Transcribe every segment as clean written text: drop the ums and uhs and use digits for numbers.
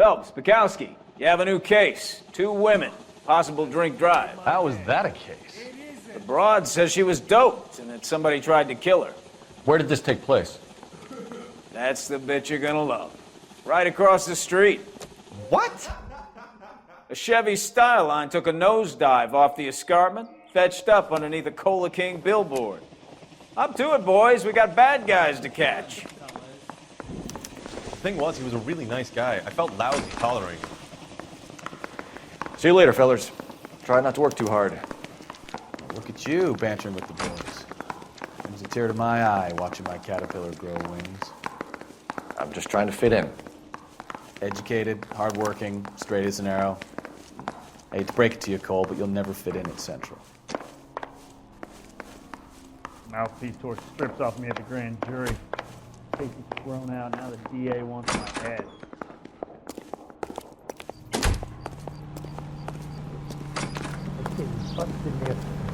Phelps, Bicowski, you have a new case. 2 women, possible drink drive. How is that a case? The broad says she was doped and that somebody tried to kill her. Where did this take place? That's the bit you're gonna love. Right across the street. What? A Chevy Styline took a nosedive off the escarpment, fetched up underneath a Cola King billboard. Up to it, boys. We got bad guys to catch. The thing was, he was a really nice guy. I felt lousy tolerating him. See you later, fellas. Try not to work too hard. Look at you, bantering with the boys. Brings a tear to my eye watching my caterpillar grow wings. I'm just trying to fit in. Educated, hardworking, straight as an arrow. I hate to break it to you, Cole, but you'll never fit in at Central. Mouthpiece tore strips off me at the grand jury. Case is thrown out. Now the DA wants my head.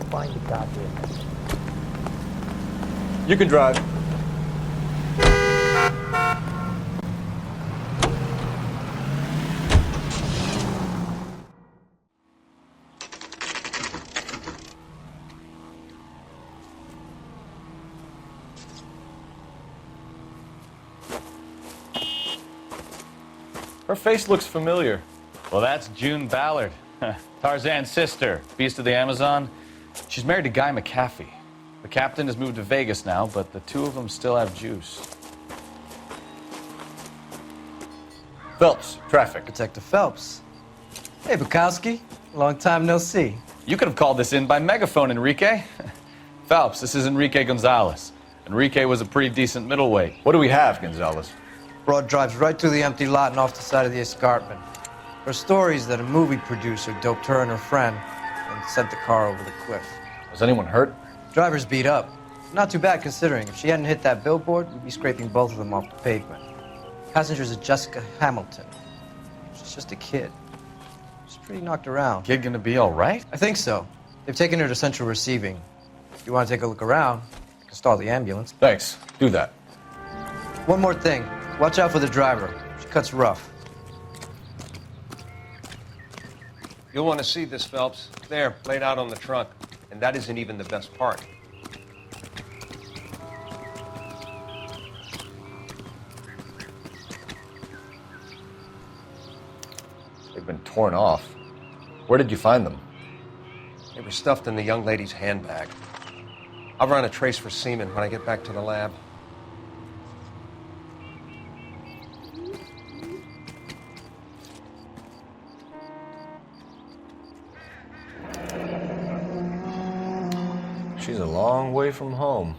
Find the goddamn head. You can drive. Her face looks familiar. Well, that's June Ballard, Tarzan's sister, beast of the Amazon. She's married to Guy McAfee. The captain has moved to Vegas now, but the 2 of them still have juice. Phelps, traffic. Detective Phelps. Hey, Bicowski. Long time no see. You could have called this in by megaphone, Enrique. Phelps, this is Enrique Gonzalez. Enrique was a pretty decent middleweight. What do we have, Gonzalez? Broad drives right through the empty lot and off the side of the escarpment. Her stories that a movie producer doped her and her friend and sent the car over the cliff. Was anyone hurt? Driver's beat up. Not too bad considering. If she hadn't hit that billboard, we'd be scraping both of them off the pavement. Passenger's a Jessica Hamilton. She's just a kid. She's pretty knocked around. Kid gonna be all right? I think so. They've taken her to Central Receiving. If you want to take a look around, you can stall the ambulance. Thanks. Do that. One more thing. Watch out for the driver. She cuts rough. You'll want to see this, Phelps. There, laid out on the trunk. And that isn't even the best part. They've been torn off. Where did you find them? They were stuffed in the young lady's handbag. I'll run a trace for semen when I get back to the lab. She's a long way from home.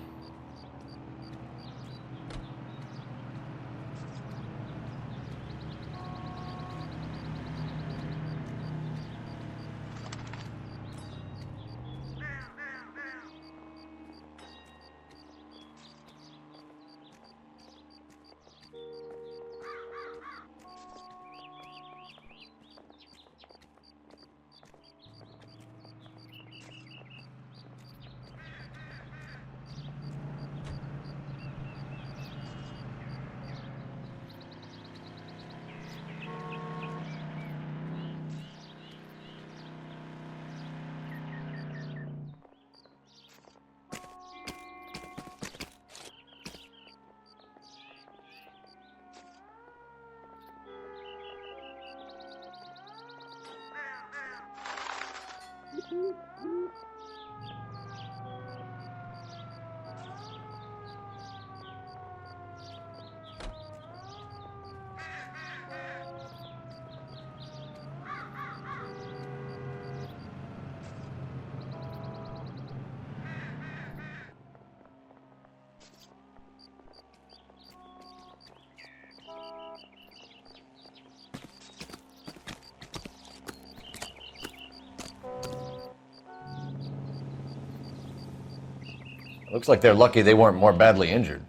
Looks like they're lucky they weren't more badly injured.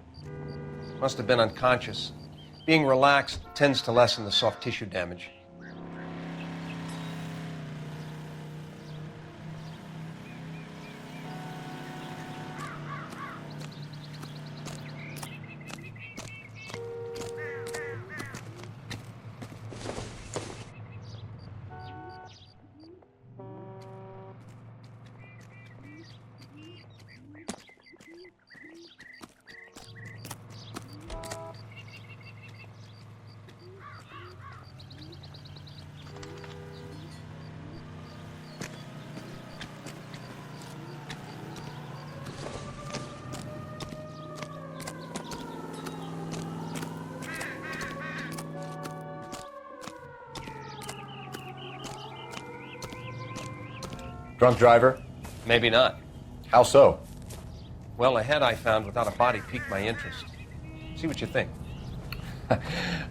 Must have been unconscious. Being relaxed tends to lessen the soft tissue damage. Drunk driver? Maybe not. How so? Well, a head I found without a body piqued my interest. See what you think.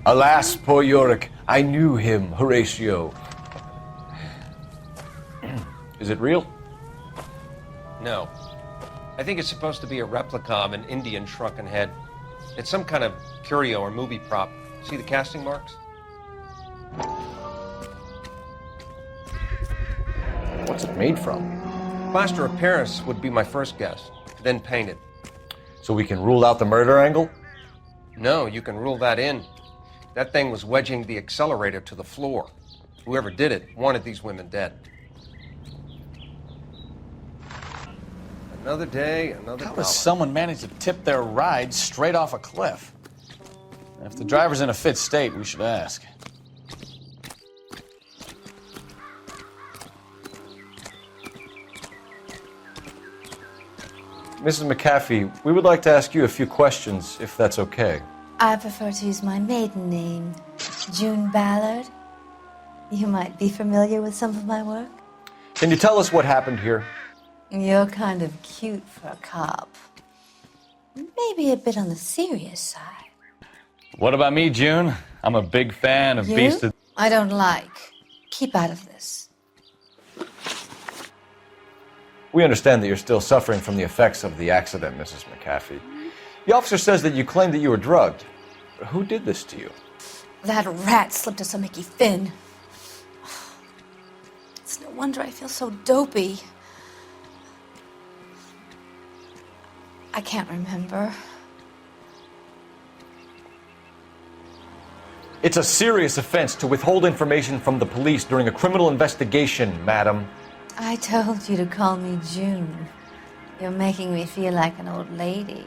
Alas, poor Yorick, I knew him, Horatio. Is it real? No. I think it's supposed to be a replica of an Indian shrunken head. It's some kind of curio or movie prop. See the casting marks? What's it made from? Plaster of Paris would be my first guess, then painted. So we can rule out the murder angle? No, you can rule that in. That thing was wedging the accelerator to the floor. Whoever did it wanted these women dead. Another day, another How dollar. does someone manage to tip their ride straight off a cliff? If the driver's in a fit state, we should ask. Mrs. McAfee, we would like to ask you a few questions, if that's okay. I prefer to use my maiden name, June Ballard. You might be familiar with some of my work. Can you tell us what happened here? You're kind of cute for a cop. Maybe a bit on the serious side. What about me, June? I'm a big fan of You? Beast of... I don't like. Keep out of this. We understand that you're still suffering from the effects of the accident, Mrs. McAfee. The officer says that you claimed that you were drugged. Who did this to you? That rat slipped us a Mickey Finn. It's no wonder I feel so dopey. I can't remember. It's a serious offense to withhold information from the police during a criminal investigation, madam. I told you to call me June. You're making me feel like an old lady.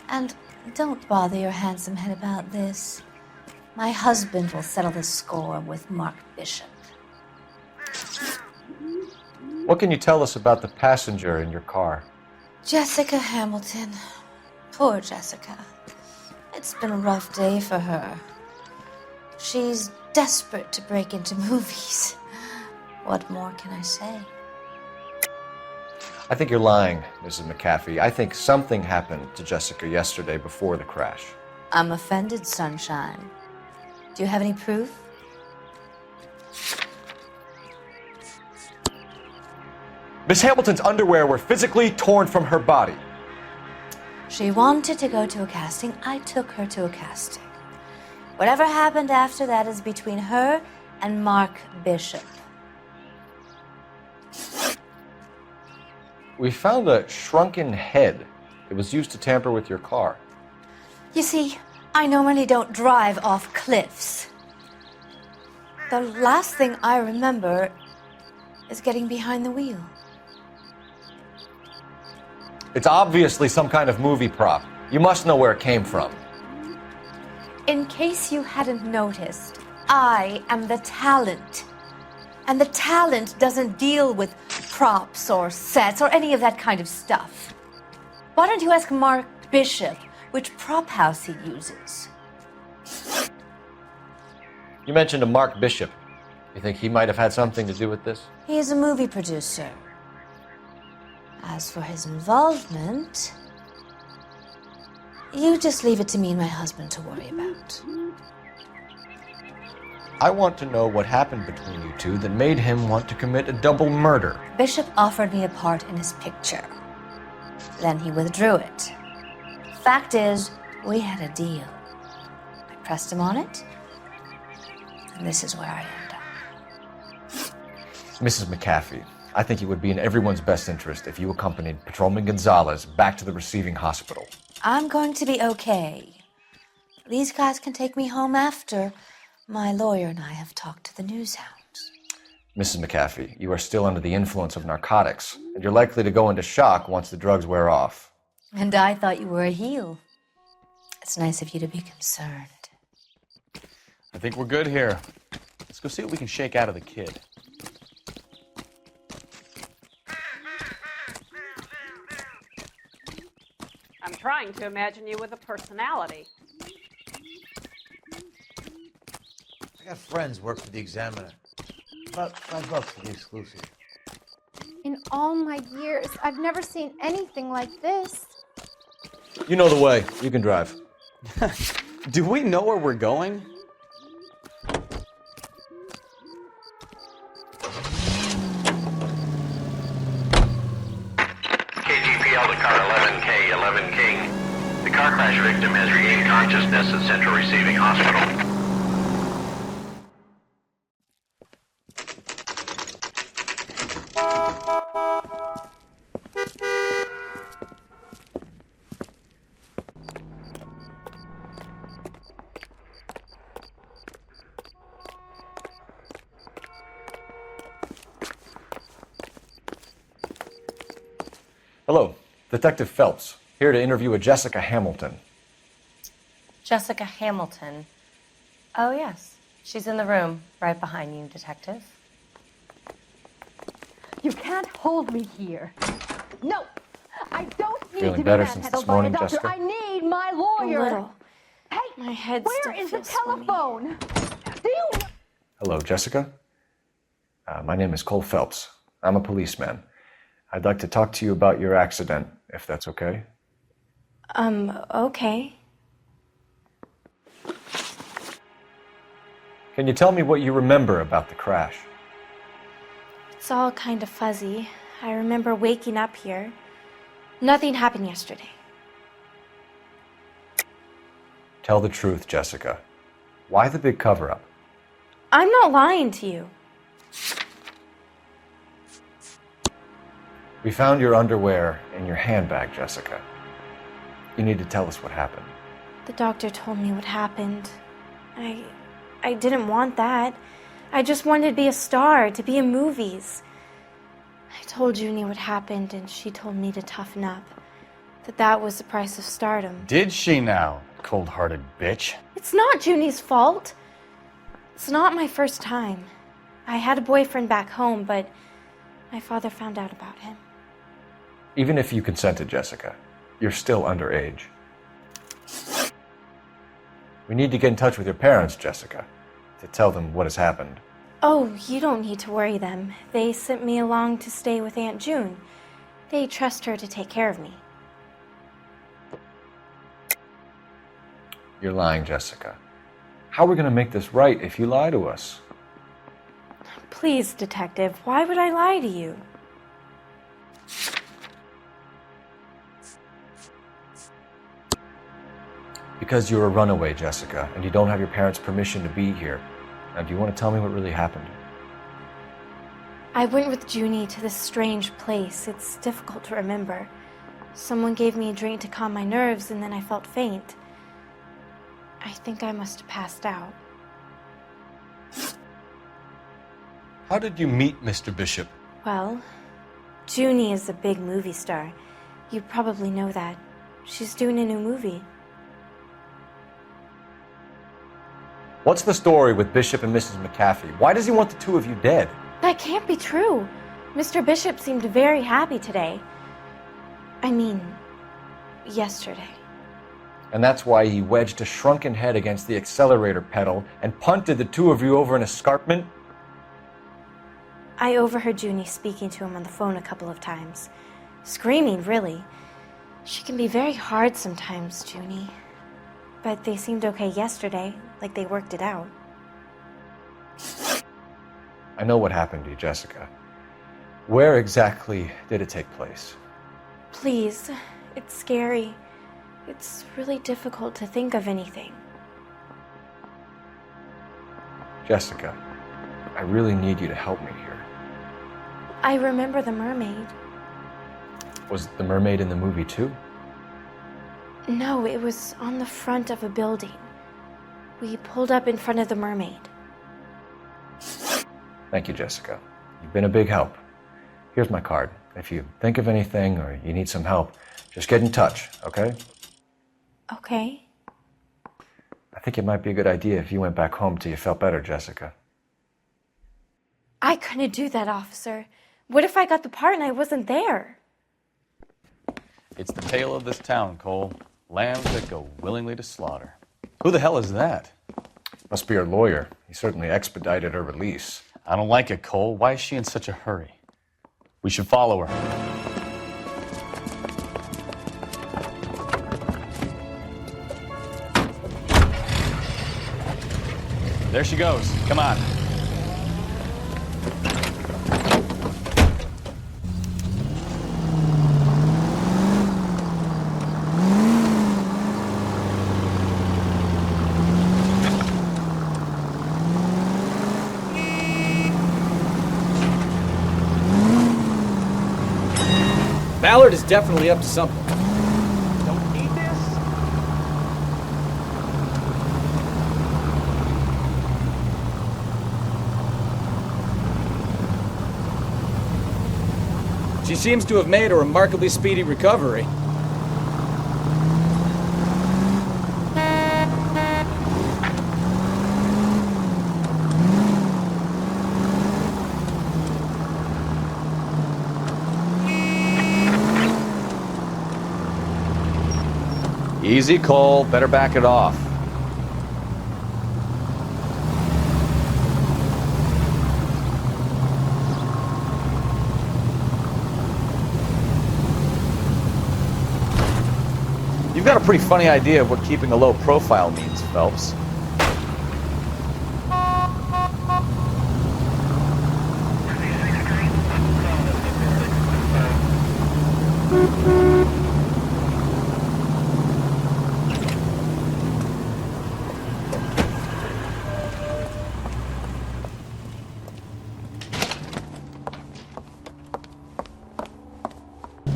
And don't bother your handsome head about this. My husband will settle the score with Mark Bishop. What can you tell us about the passenger in your car? Jessica Hamilton. Poor Jessica. It's been a rough day for her. She's desperate to break into movies. What more can I say? I think you're lying, Mrs. McAfee. I think something happened to Jessica yesterday before the crash. I'm offended, Sunshine. Do you have any proof? Miss Hamilton's underwear were physically torn from her body. She wanted to go to a casting. I took her to a casting. Whatever happened after that is between her and Mark Bishop. We found a shrunken head. It was used to tamper with your car. You see, I normally don't drive off cliffs. The last thing I remember is getting behind the wheel. It's obviously some kind of movie prop. You must know where it came from. In case you hadn't noticed, I am the talent. And the talent doesn't deal with props or sets or any of that kind of stuff. Why don't you ask Mark Bishop which prop house he uses? You mentioned a Mark Bishop. You think he might have had something to do with this? He is a movie producer. As for his involvement, you just leave it to me and my husband to worry about. I want to know what happened between you two that made him want to commit a double murder. Bishop offered me a part in his picture. Then he withdrew it. Fact is, we had a deal. I pressed him on it, and this is where I end up. Mrs. McAfee, I think it would be in everyone's best interest if you accompanied Patrolman Gonzalez back to the receiving hospital. I'm going to be okay. These guys can take me home after my lawyer and I have talked to the news hounds. Mrs. McAfee, you are still under the influence of narcotics, and you're likely to go into shock once the drugs wear off. And I thought you were a heel. It's nice of you to be concerned. I think we're good here. Let's go see what we can shake out of the kid. I'm trying to imagine you with a personality. I got friends work for the Examiner. About $5 for the exclusive. all my years, I've never seen anything like this. You know the way. You can drive. Do we know where we're going? KGPL to car 11K, 11 King. The car crash victim has regained consciousness at Central Receiving Hospital. Hello, Detective Phelps, here to interview a Jessica Hamilton. Jessica Hamilton. Oh, yes. She's in the room, right behind you, Detective. You can't hold me here. No, I don't need Feeling to better be since manhandled this by morning, a doctor. Jessica? I need my lawyer. A little. Hey, My head where still is the feels swimmy. telephone? Do you? Hello, Jessica. My name is Cole Phelps. I'm a policeman. I'd like to talk to you about your accident, if that's okay. Okay. Can you tell me what you remember about the crash? It's all kind of fuzzy. I remember waking up here. Nothing happened yesterday. Tell the truth, Jessica. Why the big cover-up? I'm not lying to you. We found your underwear in your handbag, Jessica. You need to tell us what happened. The doctor told me what happened. I didn't want that. I just wanted to be a star, to be in movies. I told Junie what happened, and she told me to toughen up. That was the price of stardom. Did she now, cold-hearted bitch? It's not Junie's fault. It's not my first time. I had a boyfriend back home, but my father found out about him. Even if you consented, Jessica, you're still underage. We need to get in touch with your parents, Jessica, to tell them what has happened. Oh, you don't need to worry them. They sent me along to stay with Aunt June. They trust her to take care of me. You're lying, Jessica. How are we going to make this right if you lie to us? Please, Detective, why would I lie to you? Because you're a runaway, Jessica, and you don't have your parents' permission to be here. Now, do you want to tell me what really happened? I went with Junie to this strange place. It's difficult to remember. Someone gave me a drink to calm my nerves, and then I felt faint. I think I must have passed out. How did you meet Mr. Bishop? Well, Junie is a big movie star. You probably know that. She's doing a new movie. What's the story with Bishop and Mrs. McAfee? Why does he want the two of you dead? That can't be true. Mr. Bishop seemed very happy today. I mean, yesterday. And that's why he wedged a shrunken head against the accelerator pedal and punted the two of you over an escarpment? I overheard Junie speaking to him on the phone a couple of times. Screaming, really. She can be very hard sometimes, Junie. But they seemed okay yesterday, like they worked it out. I know what happened to you, Jessica. Where exactly did it take place? Please, it's scary. It's really difficult to think of anything. Jessica, I really need you to help me here. I remember the mermaid. Was the mermaid in the movie too? No, it was on the front of a building. We pulled up in front of the mermaid. Thank you, Jessica. You've been a big help. Here's my card. If you think of anything or you need some help, just get in touch, okay? Okay. I think it might be a good idea if you went back home till you felt better, Jessica. I couldn't do that, officer. What if I got the part and I wasn't there? It's the tale of this town, Cole. Lambs that go willingly to slaughter. Who the hell is that? Must be her lawyer. He certainly expedited her release. I don't like it, Cole. Why is she in such a hurry? We should follow her. There she goes. Come on. Ballard is definitely up to something. Don't eat this. She seems to have made a remarkably speedy recovery. Easy, Cole. Better back it off. You've got a pretty funny idea of what keeping a low profile means, Phelps.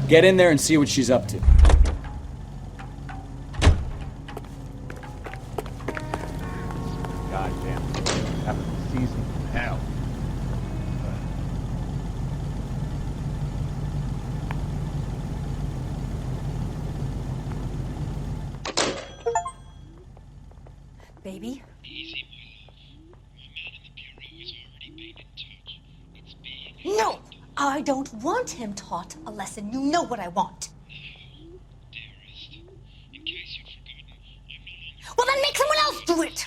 Get in there and see what she's up to. Goddamn. After the season from hell. Baby? No! I don't want him taught a lesson. You know what I want. Well, then make someone else do it!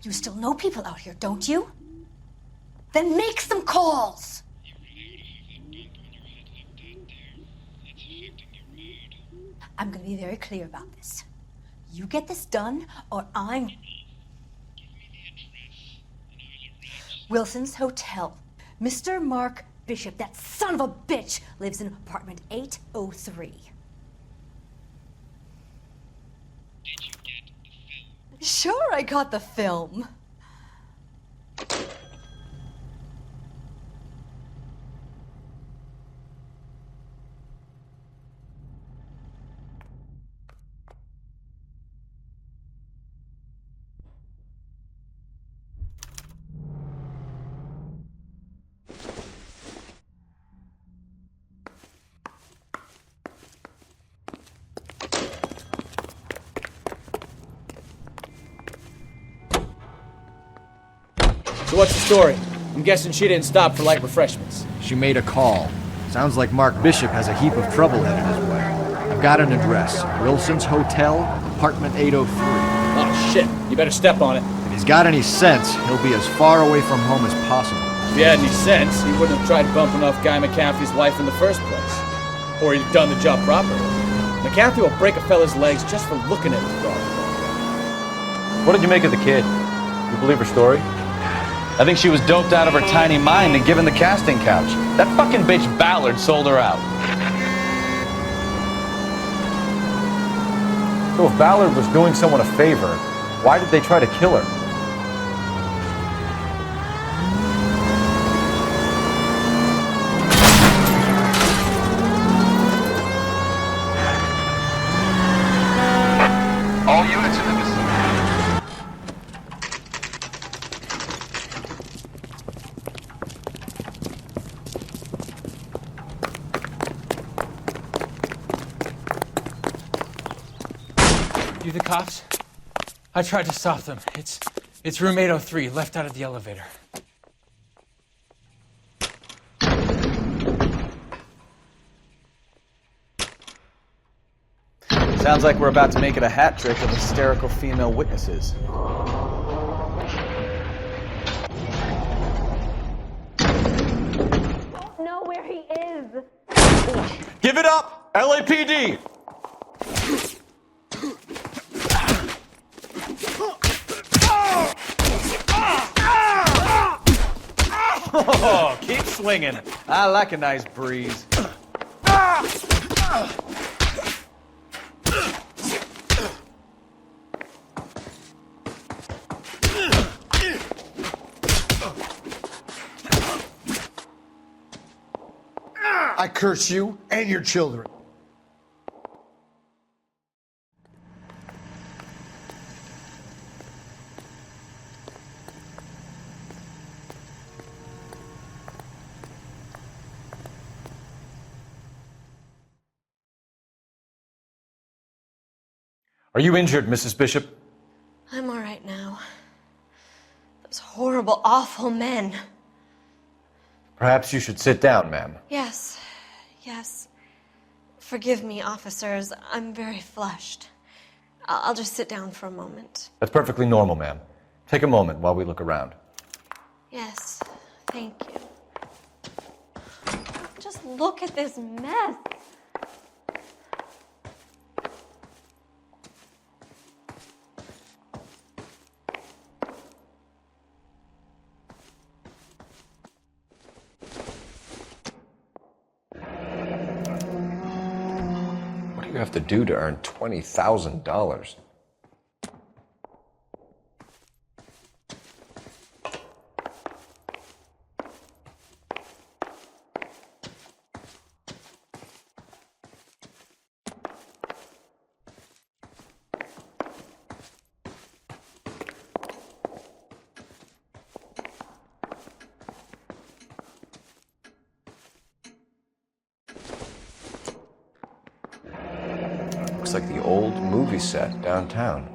You still know people out here, don't you? Then make some calls! I'm gonna be very clear about this. You get this done, or I'm... Wilson's Hotel. Mr. Mark Bishop, that son of a bitch, lives in apartment 803. Sure, I got the film. So what's the story? I'm guessing she didn't stop for light refreshments. She made a call. Sounds like Mark Bishop has a heap of trouble headed his way. I've got an address. Wilson's Hotel, apartment 803. Oh shit, you better step on it. If he's got any sense, he'll be as far away from home as possible. If he had any sense, he wouldn't have tried bumping off Guy McAfee's wife in the first place. Or he'd done the job properly. McAfee will break a fella's legs just for looking at his dog. What did you make of the kid? You believe her story? I think she was doped out of her tiny mind and given the casting couch. That fucking bitch Ballard sold her out. So if Ballard was doing someone a favor, why did they try to kill her? All units in the vicinity. You the cops? I tried to stop them. It's room 803, left out of the elevator. Sounds like we're about to make it a hat trick of hysterical female witnesses. No, Give it up, LAPD! Oh, keep swinging. I like a nice breeze. I curse you and your children. Are you injured, Mrs. Bishop? I'm all right now. Those horrible, awful men. Perhaps you should sit down, ma'am. Yes, yes. Forgive me, officers. I'm very flushed. I'll just sit down for a moment. That's perfectly normal, ma'am. Take a moment while we look around. Yes, thank you. Just look at this mess. What do you have to do to earn $20,000? Looks like the old movie set downtown.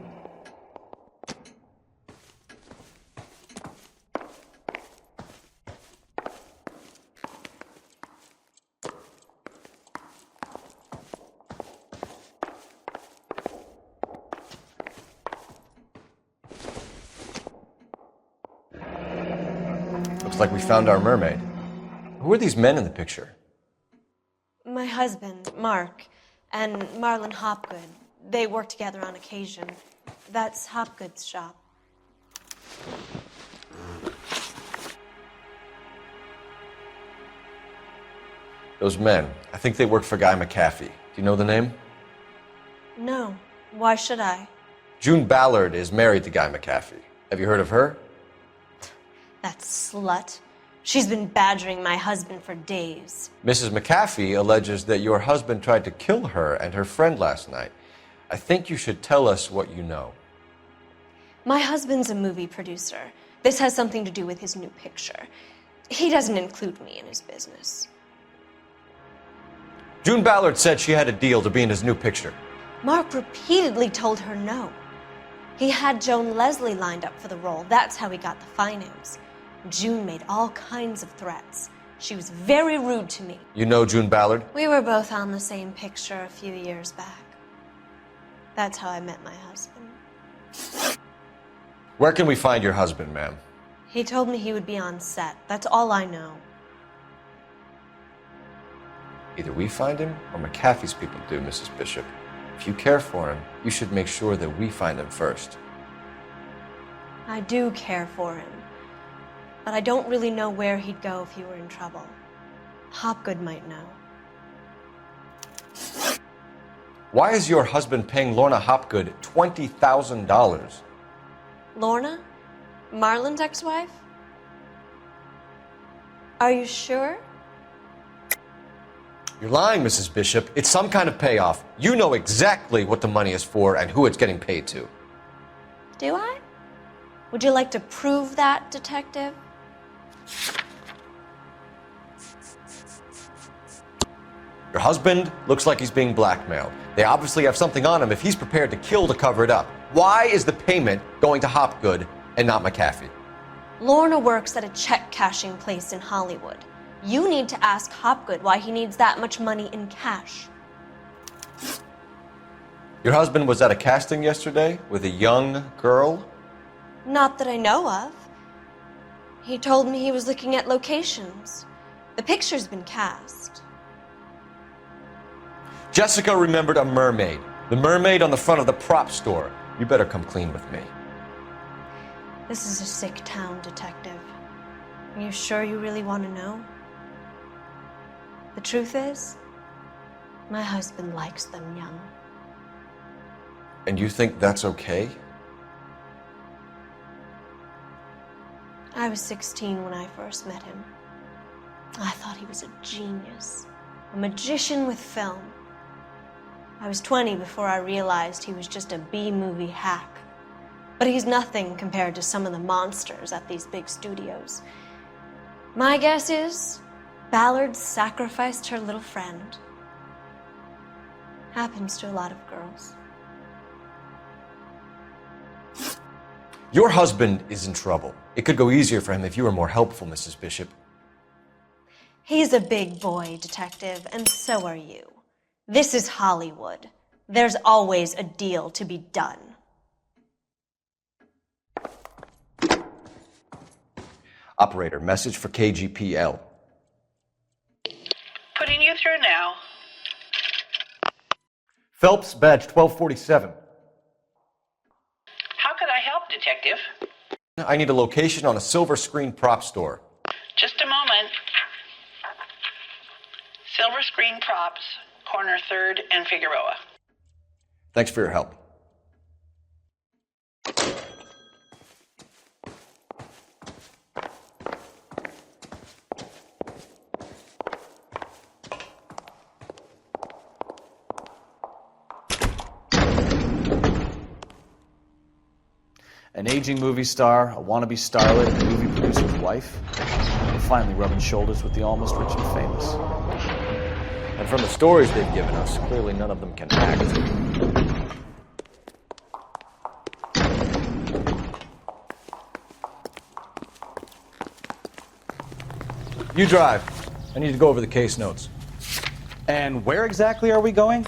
Looks like we found our mermaid. Who are these men in the picture? My husband, Mark, and Marlon Hopgood. They work together on occasion. That's Hopgood's shop. Those men. I think they work for Guy McAfee. Do you know the name? No. Why should I? June Ballard is married to Guy McAfee. Have you heard of her? That slut. She's been badgering my husband for days. Mrs. McAfee alleges that your husband tried to kill her and her friend last night. I think you should tell us what you know. My husband's a movie producer. This has something to do with his new picture. He doesn't include me in his business. June Ballard said she had a deal to be in his new picture. Mark repeatedly told her no. He had Joan Leslie lined up for the role. That's how he got the finance. June made all kinds of threats. She was very rude to me. You know June Ballard? We were both on the same picture a few years back. That's how I met my husband. Where can we find your husband, ma'am? He told me he would be on set. That's all I know. Either we find him or McAfee's people do, Mrs. Bishop. If you care for him, you should make sure that we find him first. I do care for him. But I don't really know where he'd go if he were in trouble. Hopgood might know. Why is your husband paying Lorna Hopgood $20,000? Lorna? Marlon's ex-wife? Are you sure? You're lying, Mrs. Bishop. It's some kind of payoff. You know exactly what the money is for and who it's getting paid to. Do I? Would you like to prove that, detective? Your husband looks like he's being blackmailed. They obviously have something on him if he's prepared to kill to cover it up. Why is the payment going to Hopgood and not McAfee? Lorna works at a check-cashing place in Hollywood. You need to ask Hopgood why he needs that much money in cash. Your husband was at a casting yesterday with a young girl? Not that I know of. He told me he was looking at locations. The picture's been cast. Jessica remembered a mermaid. The mermaid on the front of the prop store. You better come clean with me. This is a sick town, Detective. Are you sure you really want to know? The truth is, my husband likes them young. And you think that's okay? I was 16 when I first met him. I thought he was a genius, a magician with film. I was 20 before I realized he was just a B-movie hack. But he's nothing compared to some of the monsters at these big studios. My guess is Ballard sacrificed her little friend. Happens to a lot of girls. Your husband is in trouble. It could go easier for him if you were more helpful, Mrs. Bishop. He's a big boy, Detective, and so are you. This is Hollywood. There's always a deal to be done. Operator, message for KGPL. Putting you through now. Phelps, badge 1247. How could I help, Detective? I need a location on a silver screen prop store. Just a moment. Silver Screen Props, corner 3rd and Figueroa. Thanks for your help. An aging movie star, a wannabe starlet, and a movie producer's wife, are finally rubbing shoulders with the almost rich and famous. And from the stories they've given us, clearly none of them can act. You drive. I need to go over the case notes. And where exactly are we going?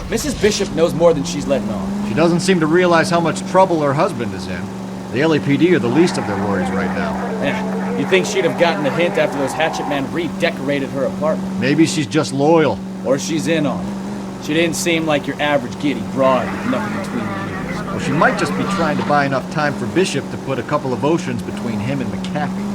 Mrs. Bishop knows more than she's letting on. She doesn't seem to realize how much trouble her husband is in. The LAPD are the least of their worries right now. Yeah, you'd think she'd have gotten a hint after those hatchet men redecorated her apartment. Maybe she's just loyal. Or she's in on it. She didn't seem like your average giddy broad with nothing between the ears. Well, she might just be trying to buy enough time for Bishop to put a couple of oceans between him and McAfee.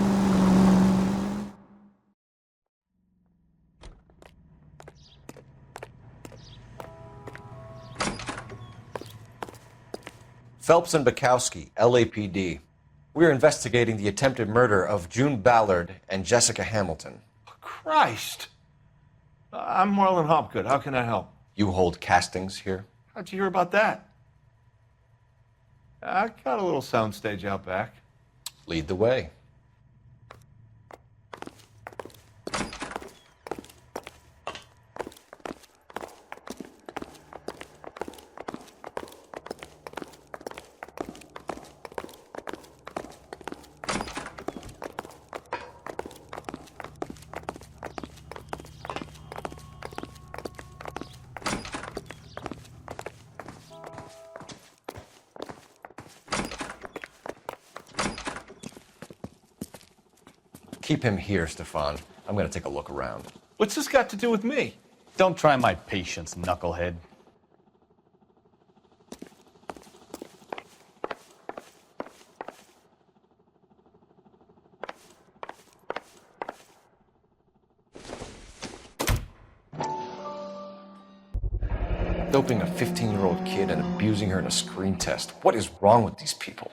Phelps and Bicowski, LAPD. We're investigating the attempted murder of June Ballard and Jessica Hamilton. Christ! I'm Marlon Hopgood. How can I help? You hold castings here? How'd you hear about that? I got a little soundstage out back. Lead the way. Keep him here, Stefan. I'm going to take a look around. What's this got to do with me? Don't try my patience, knucklehead. Doping a 15-year-old kid and abusing her in a screen test. What is wrong with these people?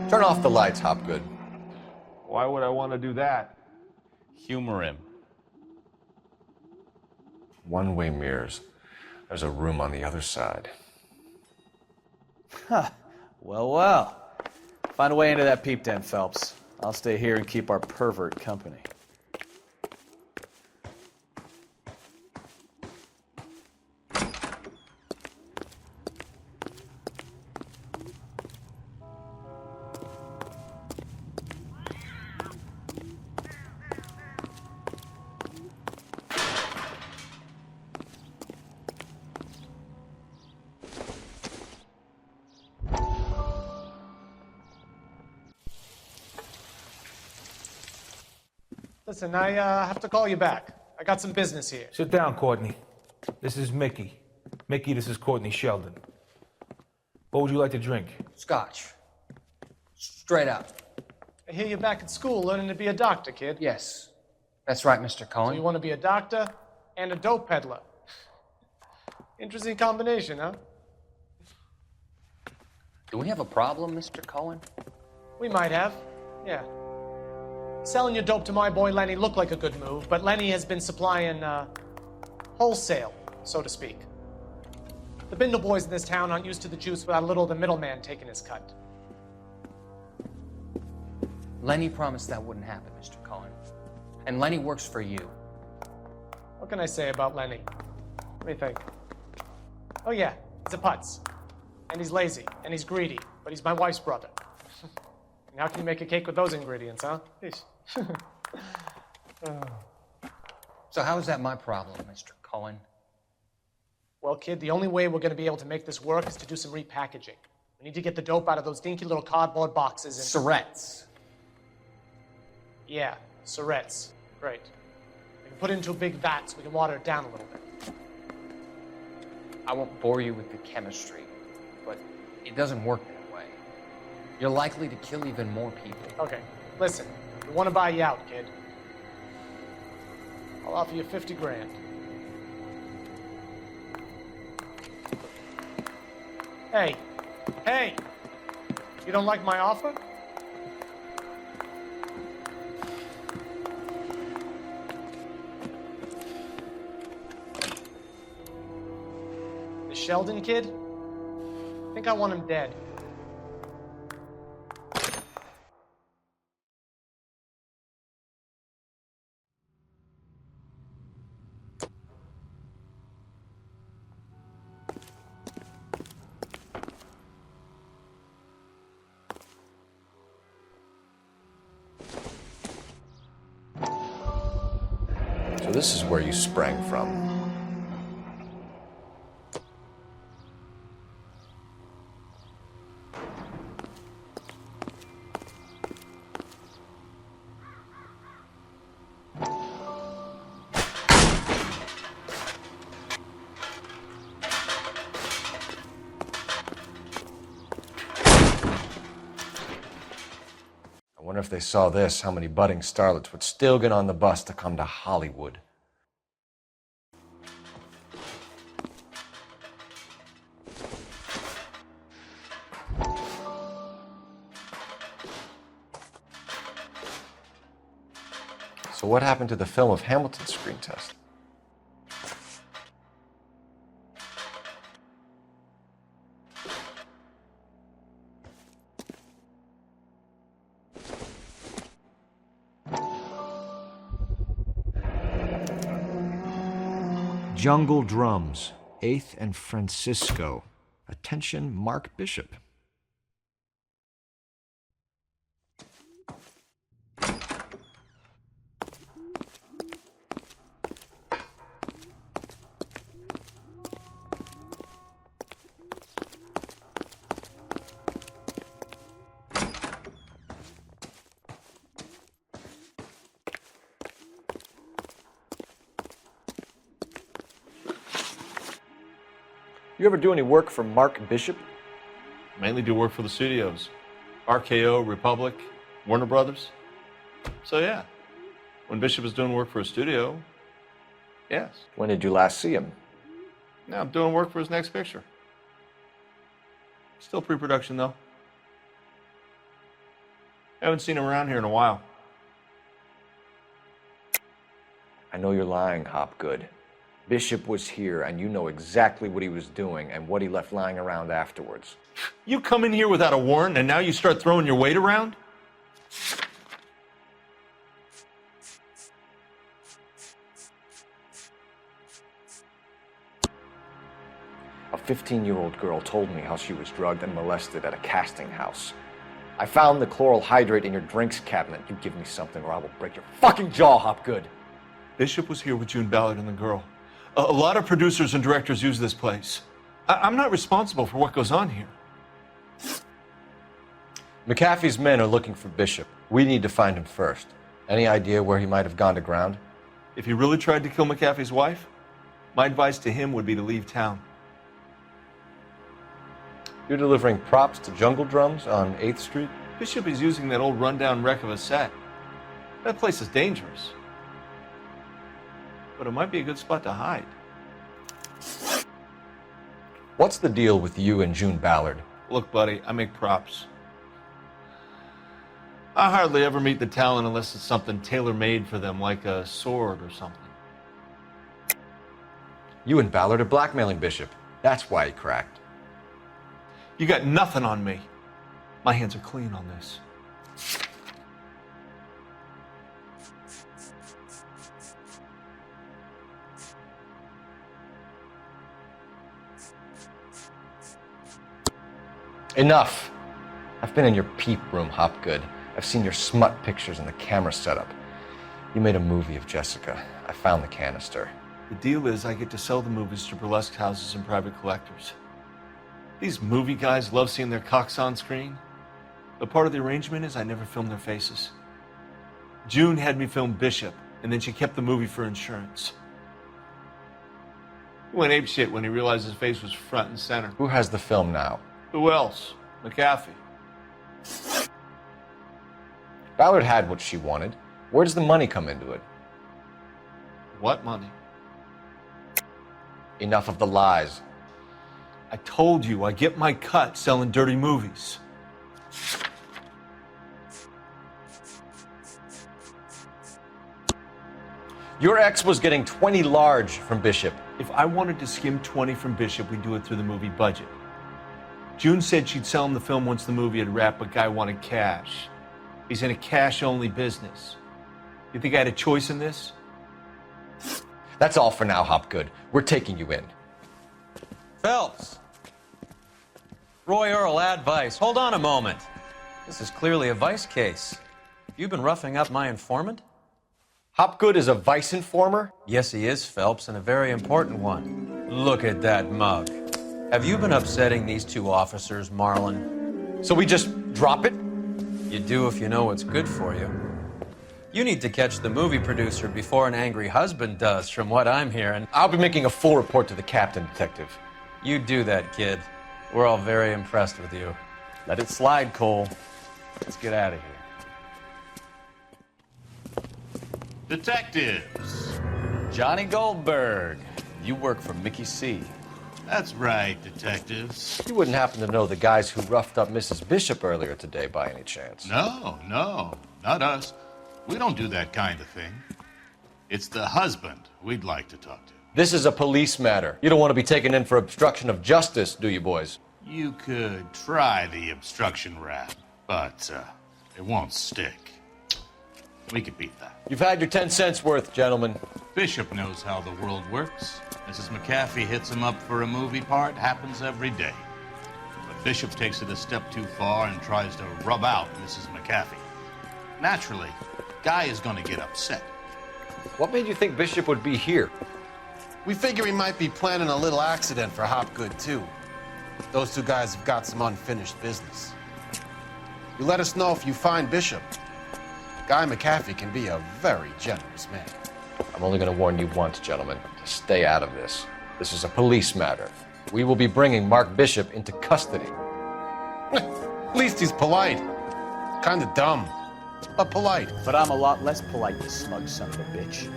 Turn off the lights, Hopgood. Why would I want to do that? Humor him. One-way mirrors. There's a room on the other side. Huh. Well, well. Find a way into that peep den, Phelps. I'll stay here and keep our pervert company. Listen, I have to call you back. I got some business here. Sit down, Courtney. This is Mickey. Mickey, this is Courtney Sheldon. What would you like to drink? Scotch. Straight up. I hear you're back at school learning to be a doctor, kid. Yes. That's right, Mr. Cohen. So you want to be a doctor and a dope peddler. Interesting combination, huh? Do we have a problem, Mr. Cohen? We might have, yeah. Selling your dope to my boy Lenny looked like a good move, but Lenny has been supplying, wholesale, so to speak. The Bindle boys in this town aren't used to the juice without a little of the middleman taking his cut. Lenny promised that wouldn't happen, Mr. Cohen. And Lenny works for you. What can I say about Lenny? Let me think. Oh yeah, he's a putz. And he's lazy, and he's greedy, but he's my wife's brother. And how can you make a cake with those ingredients, huh? So how is that my problem, Mr. Cohen? Well, kid, the only way we're going to be able to make this work is to do some repackaging. We need to get the dope out of those dinky little cardboard boxes and... Surrettes. Yeah, Surrettes. Great. We can put it into a big vat so we can water it down a little bit. I won't bore you with the chemistry, but it doesn't work that way. You're likely to kill even more people. Okay, listen. We want to buy you out, kid. I'll offer you 50 grand. Hey, hey! You don't like my offer? The Sheldon kid? I think I want him dead. So this is where you sprang from. I wonder if they saw this, how many budding starlets would still get on the bus to come to Hollywood. So what happened to the film of Hamilton's screen test? Jungle Drums, 8th and Francisco. Attention, Mark Bishop. You ever do any work for Mark Bishop? Mainly do work for the studios. RKO, Republic, Warner Brothers. So yeah, when Bishop is doing work for a studio, yes. When did you last see him? Now I'm doing work for his next picture. Still pre-production though. Haven't seen him around here in a while. I know you're lying, Hopgood. Bishop was here, and you know exactly what he was doing and what he left lying around afterwards. You come in here without a warrant, and now you start throwing your weight around? A 15-year-old girl told me how she was drugged and molested at a casting house. I found the chloral hydrate in your drinks cabinet. You give me something or I will break your fucking jaw, Hopgood. Bishop was here with June Ballard and the girl. A lot of producers and directors use this place. I'm not responsible for what goes on here. McAfee's men are looking for Bishop. We need to find him first. Any idea where he might have gone to ground? If he really tried to kill McAfee's wife, my advice to him would be to leave town. You're delivering props to Jungle Drums on 8th Street? Bishop is using that old rundown wreck of a set. That place is dangerous. But it might be a good spot to hide. What's the deal with you and June Ballard? Look, buddy, I make props. I hardly ever meet the talent unless it's something tailor-made for them, like a sword or something. You and Ballard are blackmailing Bishop. That's why he cracked. You got nothing on me. My hands are clean on this. Enough. I've been in your peep room, Hopgood. I've seen your smut pictures and the camera setup. You made a movie of Jessica. I found the canister. The deal is I get to sell the movies to burlesque houses and private collectors. These movie guys love seeing their cocks on screen. But part of the arrangement is I never film their faces. June had me film Bishop, and then she kept the movie for insurance. He went apeshit when he realized his face was front and center. Who has the film now? Who else? McAfee. Ballard had what she wanted. Where does the money come into it? What money? Enough of the lies. I told you, I get my cut selling dirty movies. Your ex was getting 20 large from Bishop. If I wanted to skim 20 from Bishop, we'd do it through the movie budget. June said she'd sell him the film once the movie had wrapped, but Guy wanted cash. He's in a cash-only business. You think I had a choice in this? That's all for now, Hopgood. We're taking you in. Phelps. Roy Earl, advice. Hold on a moment. This is clearly a vice case. You've been roughing up my informant? Hopgood is a vice informer? Yes, he is, Phelps, and a very important one. Look at that mug. Have you been upsetting these two officers, Marlin? So we just drop it? You do if you know what's good for you. You need to catch the movie producer before an angry husband does, from what I'm hearing. I'll be making a full report to the captain, Detective. You do that, kid. We're all very impressed with you. Let it slide, Cole. Let's get out of here. Detectives. Johnny Goldberg. You work for Mickey C. That's right, detectives. You wouldn't happen to know the guys who roughed up Mrs. Bishop earlier today by any chance? No, not us. We don't do that kind of thing. It's the husband we'd like to talk to. This is a police matter. You don't want to be taken in for obstruction of justice, do you, boys? You could try the obstruction rap, but it won't stick. We could beat that. You've had your 10 cents worth, gentlemen. Bishop knows how the world works. Mrs. McAfee hits him up for a movie part. Happens every day. But Bishop takes it a step too far and tries to rub out Mrs. McAfee. Naturally, Guy is going to get upset. What made you think Bishop would be here? We figure he might be planning a little accident for Hopgood, too. Those two guys have got some unfinished business. You let us know if you find Bishop. Guy McAfee can be a very generous man. I'm only going to warn you once, gentlemen, to stay out of this. This is a police matter. We will be bringing Mark Bishop into custody. At least he's polite. Kind of dumb, but polite. But I'm a lot less polite, you smug son of a bitch.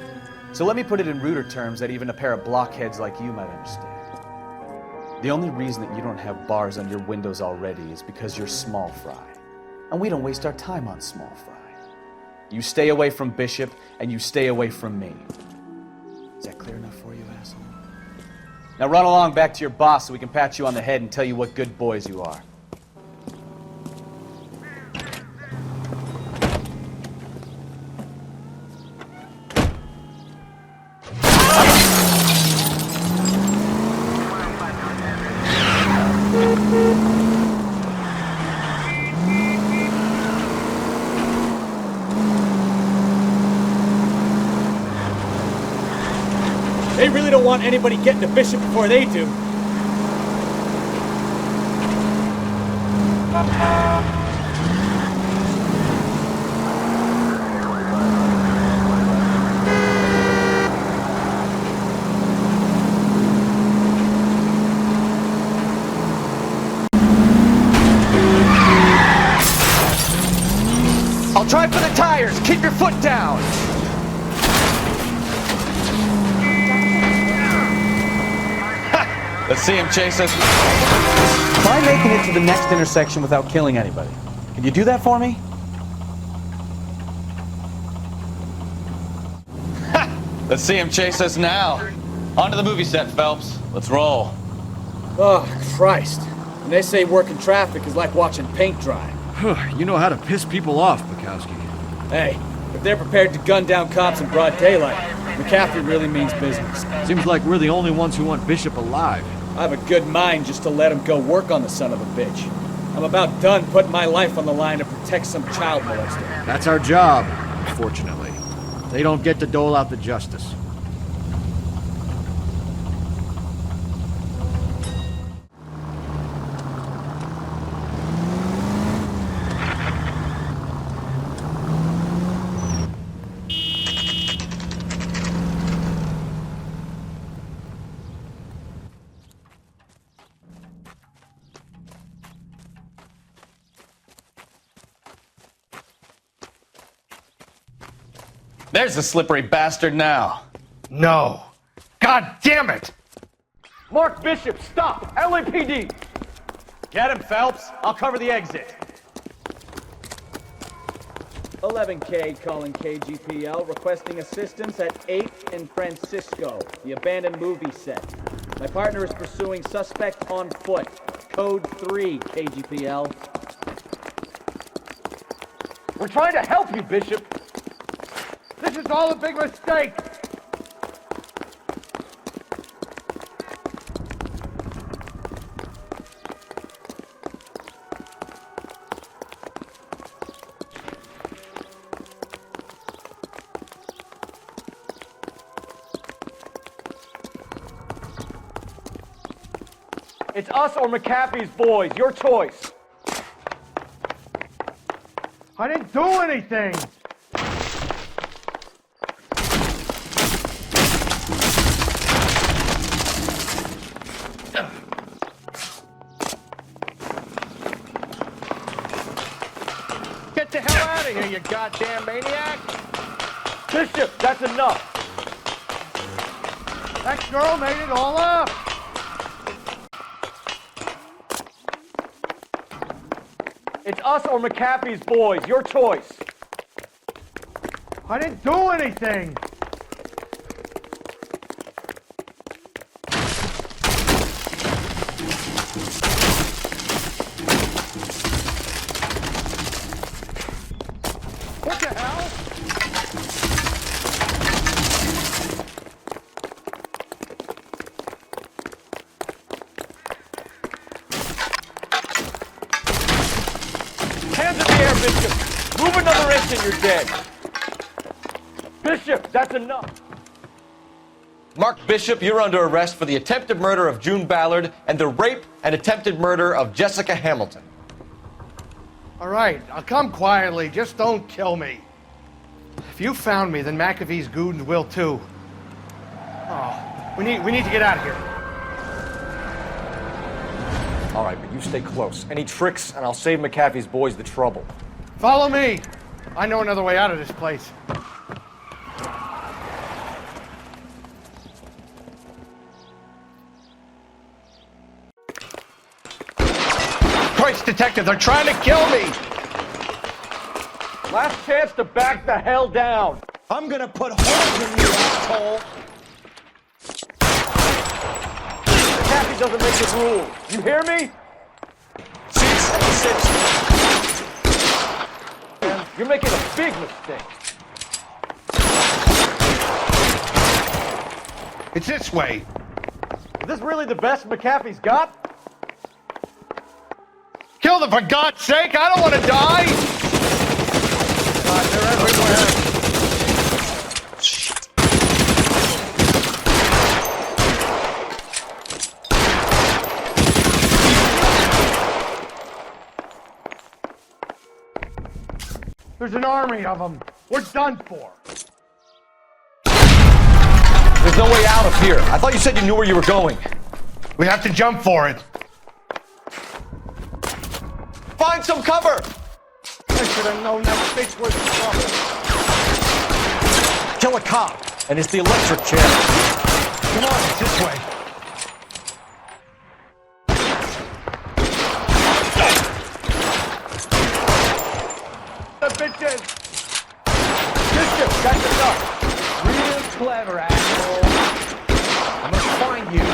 So let me put it in ruder terms that even a pair of blockheads like you might understand. The only reason that you don't have bars on your windows already is because you're small fry. And we don't waste our time on small fry. You stay away from Bishop, and you stay away from me. Is that clear enough for you, asshole? Now run along back to your boss so we can pat you on the head and tell you what good boys you are. They really don't want anybody getting to Bishop before they do. down! Let's see him chase us. Try making it to the next intersection without killing anybody. Can you do that for me? Let's see him chase us now. Onto the movie set, Phelps. Let's roll. Oh, Christ. When they say working traffic is like watching paint dry. You know how to piss people off, Bicowski. Hey, if they're prepared to gun down cops in broad daylight, McCaffrey really means business. Seems like we're the only ones who want Bishop alive. I have a good mind just to let him go work on the son of a bitch. I'm about done putting my life on the line to protect some child molester. That's our job, unfortunately. They don't get to dole out the justice. There's the slippery bastard now. No. God damn it! Mark Bishop, stop! LAPD! Get him, Phelps. I'll cover the exit. 11K calling KGPL, requesting assistance at 8th and Francisco, the abandoned movie set. My partner is pursuing suspect on foot. Code 3, KGPL. We're trying to help you, Bishop. This is all a big mistake! It's us or McAfee's boys, your choice. I didn't do anything! Get the hell out of here, you goddamn maniac! Bishop, that's enough! That girl made it all up! It's us or McAfee's boys, your choice. I didn't do anything! What the hell? Hands in the air, Bishop! Move another inch and you're dead! Bishop, that's enough! Mark Bishop, you're under arrest for the attempted murder of June Ballard and the rape and attempted murder of Jessica Hamilton. All right, I'll come quietly. Just don't kill me. If you found me, then McAfee's goons will too. Oh, we need to get out of here. All right, but you stay close. Any tricks, and I'll save McAfee's boys the trouble. Follow me. I know another way out of this place. Christ, detective, they're trying to kill me! Last chance to back the hell down. I'm gonna put holes in you, asshole! McAfee doesn't make the rules. You hear me? You're making a big mistake. It's this way. Is this really the best McAfee's got? Kill them, for God's sake! I don't want to die! God, they're everywhere. There's an army of them. We're done for. There's no way out of here. I thought you said you knew where you were going. We have to jump for it. Find some cover! I should have known that bitch was trouble. kill a cop, and it's the electric chair. Come on, it's this way. The bitches! Bishop, got this up. Real clever, asshole. I'm gonna find you.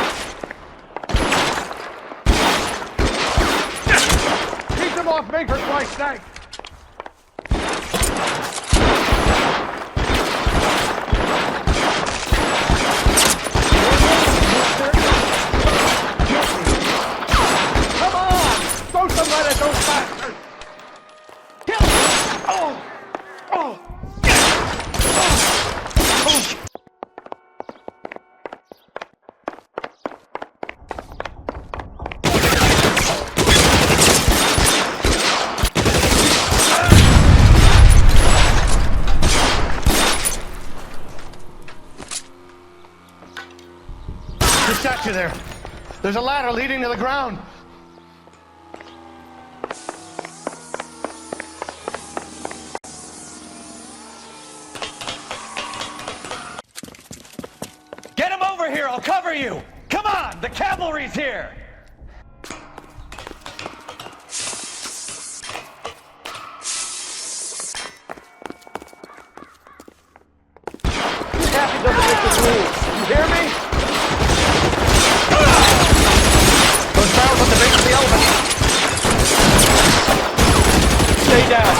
Keep them off me, for Christ's sake! Come on! Throw some lead at those bastards! Kill them! Oh! Oh! Just got you there. There's a ladder leading to the ground. Get him over here, I'll cover you! Come on, the cavalry's here! Kathy doesn't make the rules. You hear me? Those barrels at the base of the elevator. Stay down.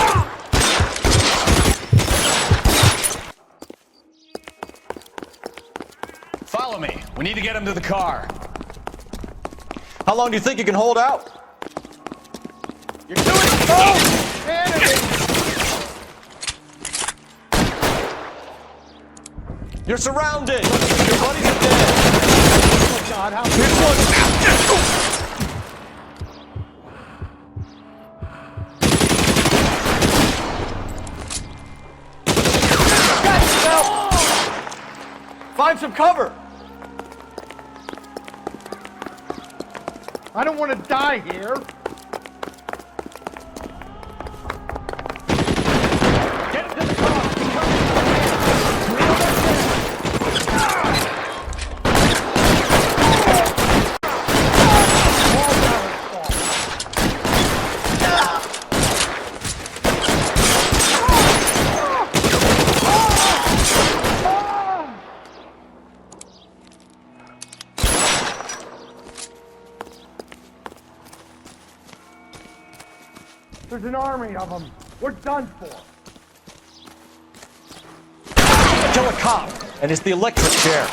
Follow me. We need to get him to the car. How long do you think you can hold out? You're doing it! Oh! Enemy! You're surrounded. Your buddies are dead. Oh, God, how... Here's one. Find some cover. I don't want to die here. Get him to the car! There's an army of them. We're done for. Kill a cop, and it's the electric chair.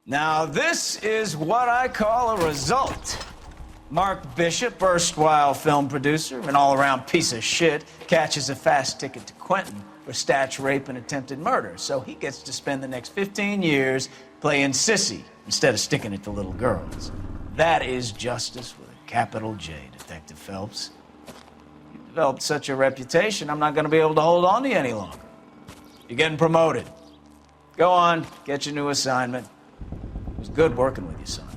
Now, this is what I call a result. Mark Bishop, erstwhile film producer, an all-around piece of shit, catches a fast ticket to Quentin for statch rape and attempted murder, so he gets to spend the next 15 years playing sissy instead of sticking it to little girls. That is justice with a capital J, Detective Phelps. You've developed such a reputation, I'm not going to be able to hold on to you any longer. You're getting promoted. Go on, get your new assignment. It was good working with you, son.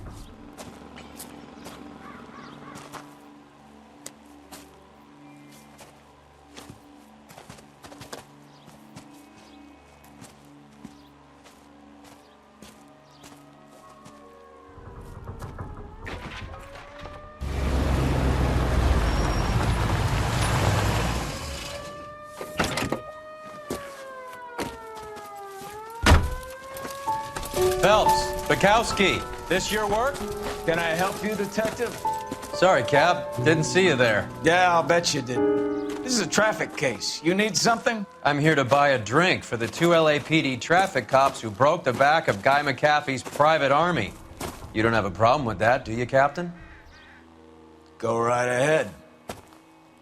Phelps, Bicowski, this your work? Can I help you, Detective? Sorry, Cap. Didn't see you there. Yeah, I'll bet you did. This is a traffic case. You need something? I'm here to buy a drink for the 2 LAPD traffic cops who broke the back of Guy McAfee's private army. You don't have a problem with that, do you, Captain? Go right ahead.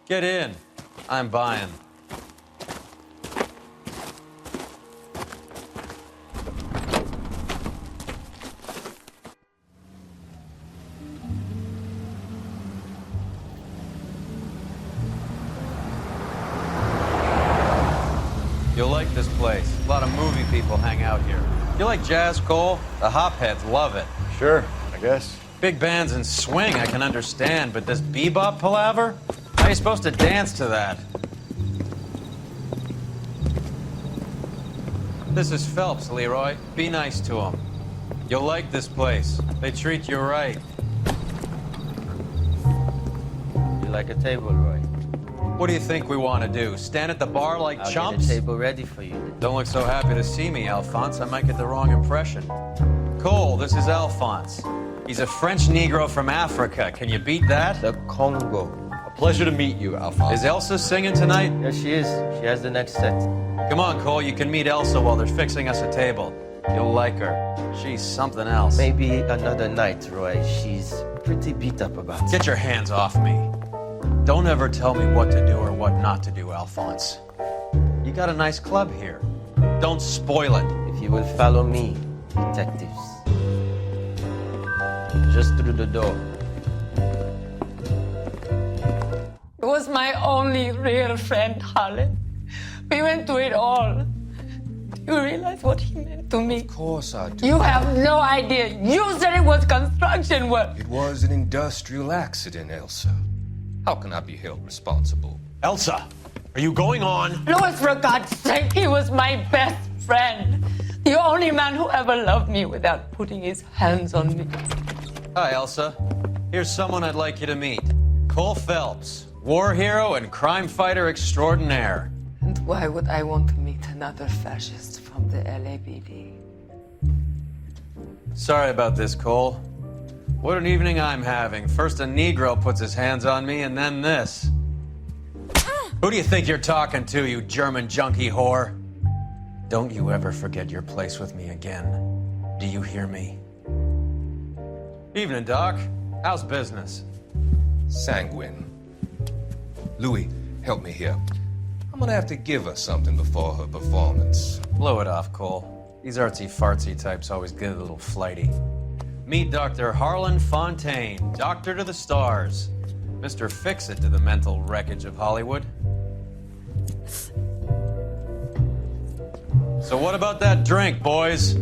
Get in. I'm buying. You'll like this place. A lot of movie people hang out here. You like jazz, Cole? The hopheads love it. Sure, I guess. Big bands and swing I can understand, but this bebop palaver? I How are you supposed to dance to that? This is Phelps, Leroy. Be nice to him. You'll like this place. They treat you right. You like a table, Roy? What do you think we want to do? Stand at the bar like I'll chumps? get a table ready for you. Don't look so happy to see me, Alphonse. I might get the wrong impression. Cole, this is Alphonse. He's a French Negro from Africa. Can you beat that? The Congo. A pleasure to meet you, Alphonse. Is Elsa singing tonight? Yes, she is. She has the next set. Come on, Cole. You can meet Elsa while they're fixing us a table. You'll like her. She's something else. Maybe another night, Roy. She's pretty beat up about it. Get your hands off me. Don't ever tell me what to do or what not to do, Alphonse. You got a nice club here. Don't spoil it. If you will follow me, detectives. Just through the door. He was my only real friend, Harlan. We went through it all. Do you realize what he meant to me? Of course I do. You have no idea. You said it was construction work. It was an industrial accident, Elsa. How can I be held responsible? Elsa, are you going on? Louis, for God's sake, he was my best friend. The only man who ever loved me without putting his hands on me. Hi, Elsa. Here's someone I'd like you to meet. Cole Phelps, war hero and crime fighter extraordinaire. And why would I want to meet another fascist from the LAPD? Sorry about this, Cole. What an evening I'm having. First a Negro puts his hands on me, and then this. Who do you think you're talking to, you German junkie whore? Don't you ever forget your place with me again. Do you hear me? Evening, Doc. How's business? Sanguine. Louis, help me here. I'm gonna have to give her something before her performance. Blow it off, Cole. These artsy-fartsy types always get a little flighty. Meet Dr. Harlan Fontaine, doctor to the stars. Mr. Fix-It to the mental wreckage of Hollywood. So what about that drink, boys?